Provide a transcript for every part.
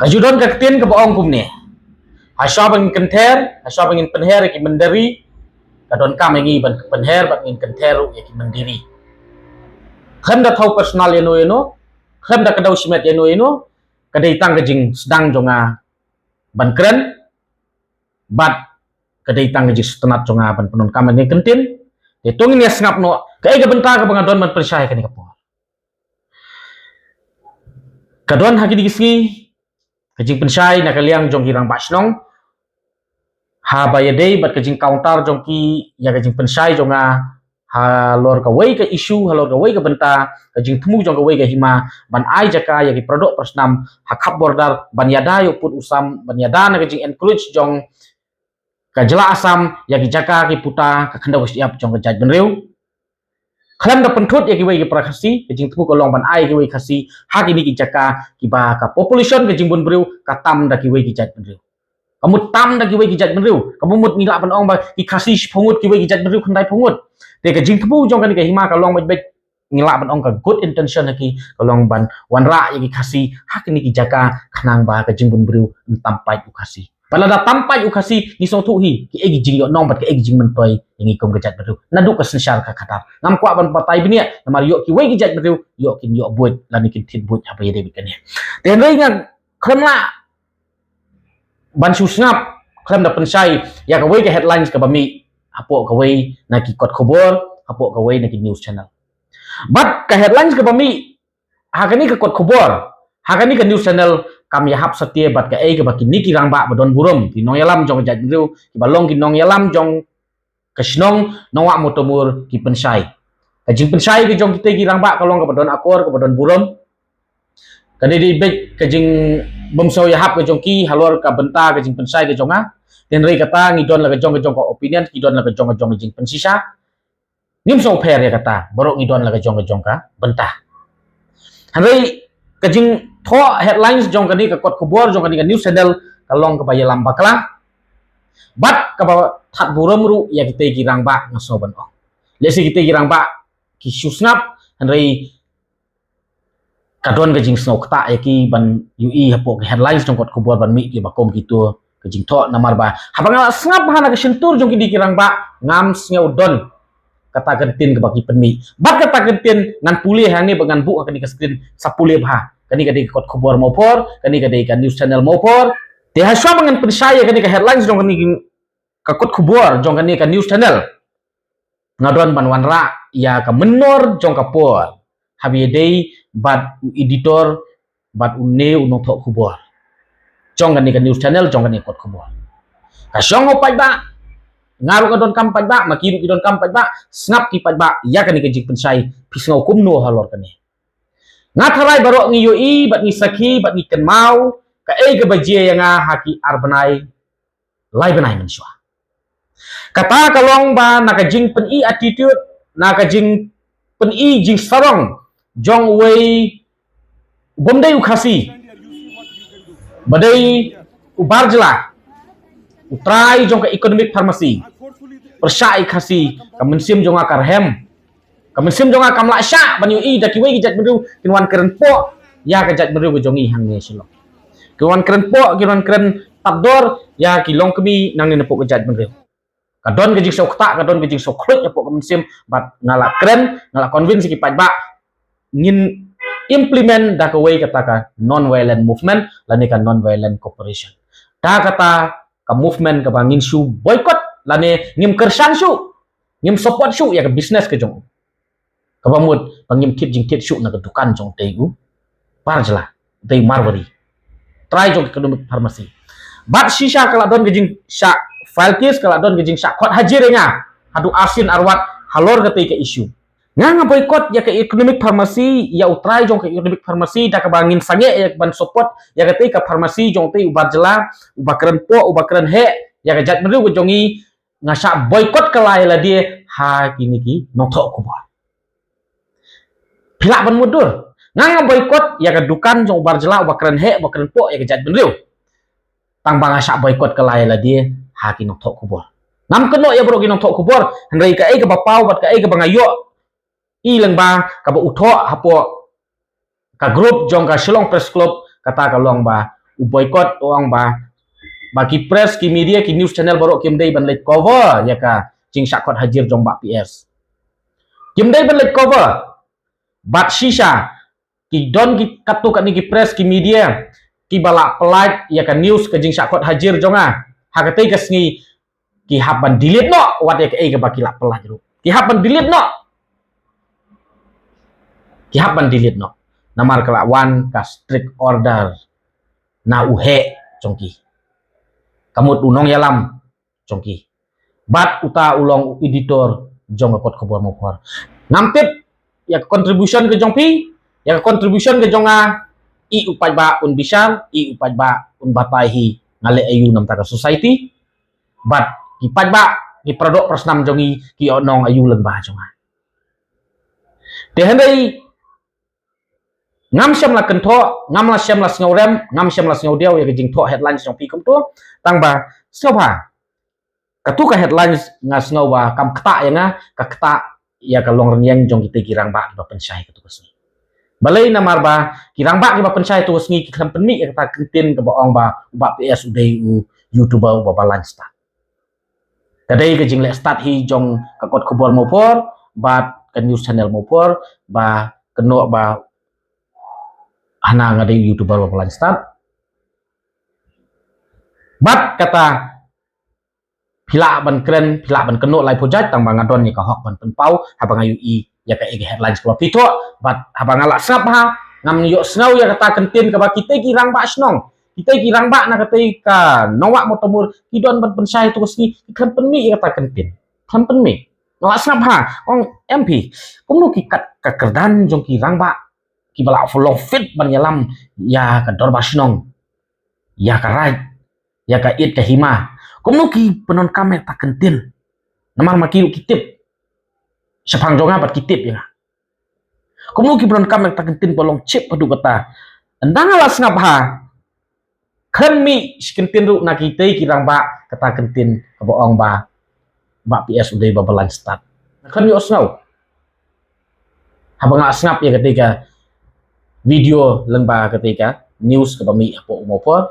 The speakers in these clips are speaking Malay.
Kajudon kaktin ke boong kumni. Hasya bangin kenter, hasya bangin penher ki menderi, kadon kam ingi ban penher bangin kenteru ki mendiri. Khem da thau personal yeno, khem da kadau simet yeno, kadai tang kejing sedang jonga ban keren, bat kadai tang kejing setenat jonga ban penon kam ingi kentin, ditungin ya sengap no, kai ke bentar ke pengadon ban persyai kani kapor. Kadon haki digisngi, kejing pensai nak kaliang jong hirang basnong, ha bayadei bat kejing counter jong ki ya kejing pensai jonga ha lor ka wei ka isu ha lor ka wei ka benta kejing temu jong ka wei ka hima ban ai jaka ya ki produk persnam ha khap bordar ban yada yo put usam ban yada na kejing encourage jong ka jela asam ya ki jaka ki puta ka khanda wasiap jong ka jaj benreu khlem da pentut ya ki wei ki prakasi kejing temu ka long ban ai ki wei khasi ha ki ni ki jaka ki ba ka population kejing bun breu ka tam da ki wei ki jaj benreu kamu tam da ki wei ki jaj benreu kamu mut ni la ban ong ba ki khasi phungut ki wei ki jaj benreu khandai phungut te ka jing temu jong kan ka hima ka long bet ngila ban ong ka good intention ki ka long ban wanra ya ki khasi ha ki ni ki jaka khnang ba ka jing bun breu tampai u khasi pala da tampai u khasi ni so thu hi ki egi jing yo nong bat ka egi jing mentoi ingi kom ka jaj benreu nadu ka sensyar ka khatar ngam kwa ban patai binia namar yo ki wei ki jaj benreu yo kin yo buat lan kin tit buat apa ye de bikani te ngai ngan khremla ban su snap khlem da pensai ya ka wei ka headlines ka bami apo ka wei na ki kot khobor apo ka wei na ki news channel but ka headlines ka bami hakani ka kot khobor hakani ka news channel kam ya hap satie bat ka ei ka baki niki rangba badon burum ki nong yalam jong jaj reu ki balong ki nong yalam jong kasnong nongwa motomur ki pensai ka jing pensai ki jong kite ki rangba ka long ka badon akor ka badon burum ka di bet ka jing bomso ya hap ka jong ki halor ka benta ka jing pensai ka jonga ten rei kata ngidon la ka jong ka opinion ngidon la ka jong jing pensisa nim so per ya kata borok ngidon la ka jong ka benta han rei ka jing tho headlines jong ka ni ka kot kubor jong ka ni ka news channel ka long ka baya lamba kala bat ka ba that buram ru ya kite ki rangba ngaso ban ong lesi kite ki rangba ki susnap han rei kadon ka jing snow kta ya ki ban ui hapo headlines jong kot kubor ban mi ki bakom gitu ka jing tho namar ba habang snap hana ka sentur jong ki di rangba ngam sngew don kata kentin ke baki penmi bat kata kentin ngan pulih hangi bangan bu kani ka screen sapulih bah kani ka di kot kubor mopor kani ka di ka news channel mopor te haswa bangan pensaya kani ka headlines jong kani ka kot kubor jong kani ka news channel ngadon ban wanra ya ka menor jong ka por habi dei bat editor bat unne unong thok kubor jong kani ka news channel jong kani kot kubor ka song opai ba ngaru ka don kampai ba makiru ki don kampai ba snap ki ba ya kani ka jing pensai pisngau kumno halor kani ngatharai baro ngi yoi bat ngi sakhi bat ngi kenmau ka ei ka bajie yang haki arbanai lai banai menswa kata kalong ba naka jing pen i attitude naka jing pen i jing sarong jong wei bomdai ukhasi badai ubarjla utrai jong ka economic pharmacy persai khasi kamensim jonga karhem kamensim jonga kamla sya banyu i daki wei jat beru kinwan keren po ya ka jat beru jongi hang ne silo kinwan keren po kinwan keren tabdor ya kilong kemi nang ne nepok jat beru kadon ke jing sok ta kadon ke jing sok klut nepok kamensim bat ngala keren ngala convince ki ba ngin implement da ka wei kata ka non violent movement lani ka non violent cooperation da kata ka movement ka bangin su boycott lane ngim kersan su ngim support su ya ka business ke jong ka bamut pangim kit jing kit su na ka dukan jong tegu parjla tei marwari try jong economic pharmacy bat shisha kala don ke jing sha file case kala don ke jing sha khot hajirenga hadu asin arwat halor ka tei ka issue nga boycott ya ka economic pharmacy ya utrai jong ka economic pharmacy da ka bangin sange ya ban support ya ka tei ka pharmacy jong tei ubarjla ubakran po ubakran he ya ka jat meru jongi ngasa boycott kalai la dia ha kini ki nothok kubor pilak ban mudur nga boycott ya ka dukan jong barjela bakran he bakran po ya ka jat benriu tang bang ngasa boycott kalai la dia ha ki nothok kubor ngam keno ya bro ki nothok kubor hendrai ka ei ka bapau bat ka ei ka bangayo i lang ba ka ba utho hapo ka group jong ka Shillong Press Club kata ka long ba boycott orang bagi press ki media ki news channel baru kim dei ban let cover ya ka jing sakot hajir jong ba PS kim dei ban let cover bat shisha ki don ki katu kat ni ki press ki media ki balak pelat ya ka news ka jing sakot hajir jonga hakate ka sngi ki haban delete no wat ya ka ke baki lak pelat ru ki haban delete no namar kala wan ka strict order na uhe jongki kamut unong yalam jongki bat uta ulong editor jong kot khobor mopor ngampit ya contribution ke jongpi ya contribution ke jonga i upaj ba un bisal i upaj ba un bataihi ngale ayu nam taka society bat ki paj ba ki produk persnam jongi ki onong ayu leng ba jonga te handai ngam syam la kentho ngam la syam la sngaurem ngam syam la sngaudeu ya jing tho headlines jong pi kum tu tang ba soba katu ka headlines nga snau ba kam kta ya nga ka kta ya ka long renyang jong kita kirang ba ba pensai katu kesni balai namar ba kirang ba ki ba pensai tu kesni ki kam penmi ya kata kentin ke baong ba PS udai youtuber ba balan start kadai ke jing le start hi jong ka kot khobor mopor ba ka news channel mopor ba keno ba hana ngade youtuber bapalan start bat kata pila ban keren pila ban keno lai project tang bang adon ni ka hok ban penpau habang ayu i ya ka ege headlines ko pito bat habang ala snap ha ngam yo snau ya kata kentin ka ba kita kirang ba snong kita kirang ba na kata ka nowak motomur kidon ban pensai tu kesni kan penmi ya kata kentin kan penmi ngala snap ha ong MP kumnu ki kat ka kerdan jong kirang ba ki bala follow fit ban yalam ya ka dor basnong ya ka right ya ka it ka hima kumno ki penon kamer ta kentin namar maki kitip sapang jonga bat kitip ya kumno ki penon kamer ta kentin bolong chip padu kata endang alas ngap ha kan mi kentin ru na kitei kirang ba kata kentin ka boong ba PS udai ba balan start kan yo snau habang asngap ya ketika video lengba ketika news ke bami apa umopor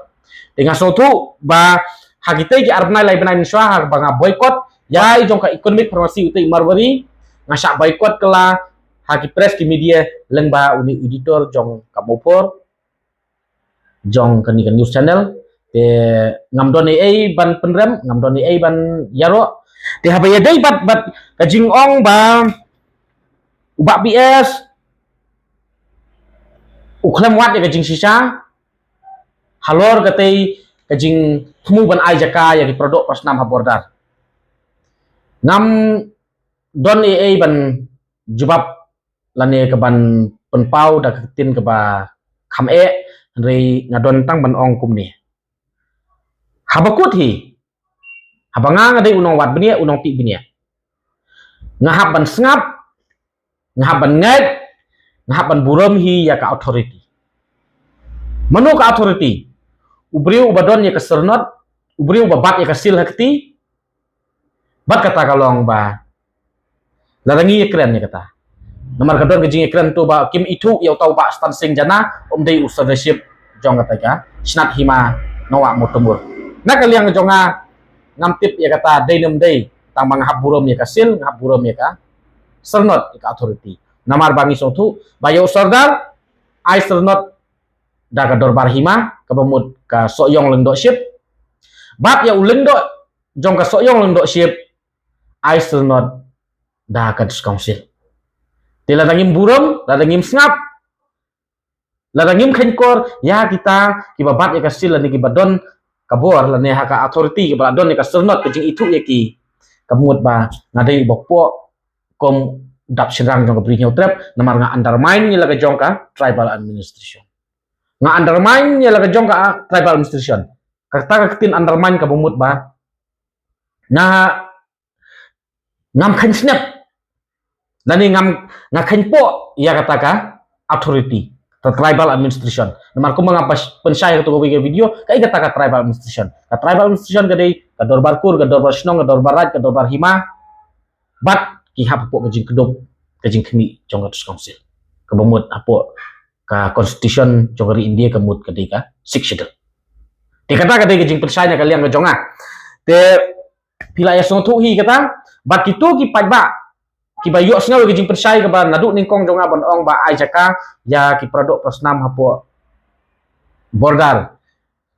dengan suatu ba hagite ki arbnai lai benai insya banga boycott ya jong ka economic formasi utai marwari ngasa boycott kala hagi press ki media lengba uni editor jong ka mopor jong kani kan news channel te ngamdoni ban penrem ngamdoni ban yaro te habaya dai bat kajing ong ba ubak PS ukhlem wat ya kajing sisa halor katei kajing temu ban ai jaka ya di produk pasnam habordar ngam don ban jubab lane ke ban penpau da ketin ke ba kham rei ngadon tang ban ong kum ni habakut hi habanga ngadai unong wat benia unong ti benia ngahap ban sngap ngahap ban ngai ngahap ban buram hi ya ka authority manu ka authority ubriu badon ya ka sernot ubriu babat ya ka sil hakti bat kata kalong ba larangi ekran ya kata nomor kadon kejing ekran tu ba kim itu ya tau ba stan sing jana dei usership jong kata ka snat hima noa motomur nak kaliang jonga ngamtip ya kata dei tang manghap buram ya ka sil ngahap buram ya ka sernot ya ka authority namar bangi sotu bayo sordar ai sernot da ka dorbar hima ka bamut ka soyong lendok ship bat ya ulendok jong ka soyong lendok ship ai sernot da ka council tila dangim buram la dangim snap la dangim khenkor ya kita kibabat ya ka sil ni kibadon kabor la ne ha ka authority kibadon ya ka sernot kejing itu ya ki kamut ba ngadai bokpo kom dap sirang jong beri trap namar nga undermine nya laga jong ka tribal administration nga undermine nya laga jong ka tribal administration kata ketin undermine ka bumut ba na ngam khan snap nani ngam nga khan po ya kata ka authority ka tribal administration namar ko mga pensay to ko video kay kata ka tribal administration kadai ka dorbar kur ka dorbar snong ka dorbar raj ka dorbar hima bat ki hap po kajing kedop kajing kemi jong atus council kebamut apo ka constitution jong ri India kemut ketika 6 schedule Te kata kata jing pensai na kaliang ke jonga. Te pila ya song thu hi kata bat kitu ki pai ba ki ba yo sngaw ke jing pensai ke ba nadu ning kong jonga ban ong ba ai jaka ya ki produk prosnam hapo bordar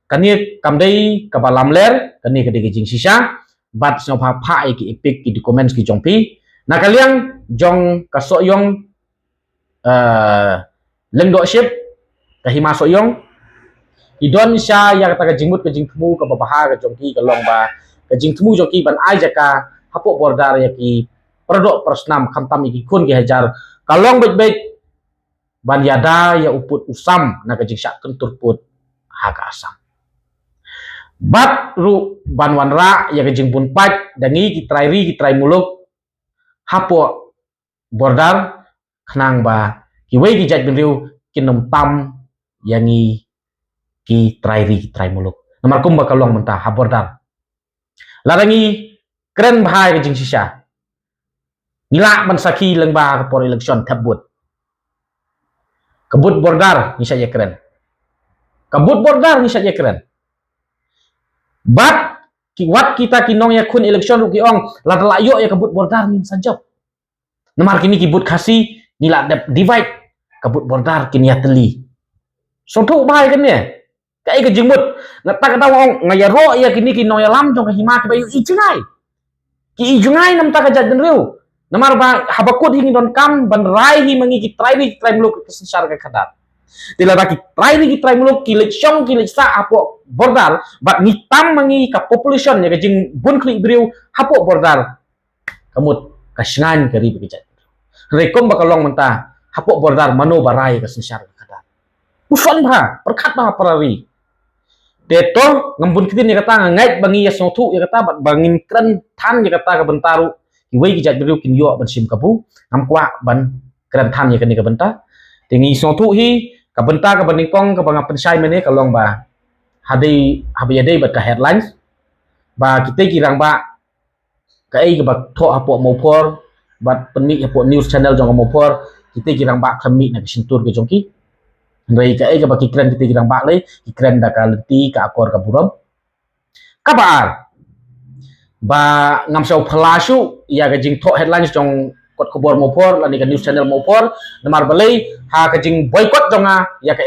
kani kamdei ka ba lamler kani ke jing sisa bat sno pha pha ki epic ki di comments ki jongpi na kaliang jong ka so yong lengdo ship ka hima so yong idon sya ya kata ka jingmut ke jing thmu ka babaha ka jongki ka long ba ka jing thmu jongki ban ai jaka hapo bordar ya ki produk prosnam khantam iki kun ki hajar kalong bet ban yada ya uput usam na ka jing syak kentur put ha ka asam bat ru ban wanra ya ka jing bun pat dangi ki trai muluk hapo bordar khnang ba ki wei ki jat bin riu kinom tam yangi ki trai muluk namar kum ba kalong mentah ha bordar larangi keren bahai ke jing sisa nila ban saki leng ba por election tabut kebut bordar ni saja keren kebut bordar ni saja keren bat ki wat kita kinong ya kun election ru ki ong la layo ya kebut bordar ni saja namar kini kibut kasi nila divide kebut bordar kini ya teli so thu bahai kan ya kai ke jingmut ngata kata ong ngaya ro ya kini kinong ya lam jong ka hima ke bayu ijungai ki ijungai nam ta ka jat den riu namar ba habakut hingi don kam ban rai hi mangi ki trai muluk kesesar ka kadat tila ba ki trai muluk ki lechong ki lecha apo bordar bat ngitam mangi ka population ya jing bun kli briu hapo bordar kamut kasngan kari bekejat rekom bakalong mentah hapo bordar mano barai kesesar ka kadat uson ba perkat ba parari deto ngembun kitin ya kata ngait bangi ya sotu ya kata bat bangin kren tan ya kata ka bentaru wei ki jat biru kin yo ban sim kabu ngam kwa ban kran than ye kani ka benta tingi so thu hi ka benta ka baning kong ka banga pensai mene ka long ba hadai habaya dei bat ka headlines ba kita kirang ba ka ai ka ba tho apo mo por bat penmi apo news channel jong mo por kita kirang ba kami na sintur ke jongki rei ka ai ka ba ki kran kita kirang ba le ki kran da ka lenti ka akor ka buram ka ba ba ngam sau phalashu ya ka jing tho headlines jong kot khobor mopor lani ka news channel mopor namar balai ha ka jing boycott jonga ya ka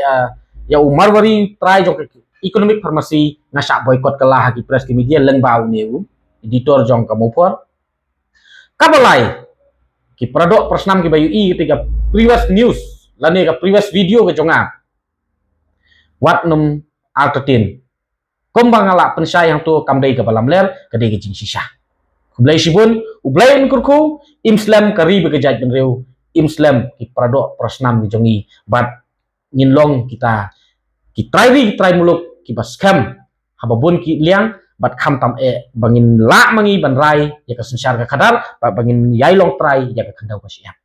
ya umar wari try jong economic pharmacy ngasa boycott kala ha ki press ki media leng bau neu editor jong ka mopor ka balai ki produk persnam ki bayu i ketika previous news lani ka previous video ka jonga wat num artatin kombang ala pensai yang tu kamdei ke balam ler kedai ke jing sisa kublai sibun ublai kurku imslam kari bekejat benreu imslam ki produk prosnam di jongi bat nginlong kita ki try muluk ki bas scam hababun ki liang bat kham tam bangin la mangi ban rai ya ka sensar ka kadar bat bangin yailong try ya ka kandau ka siap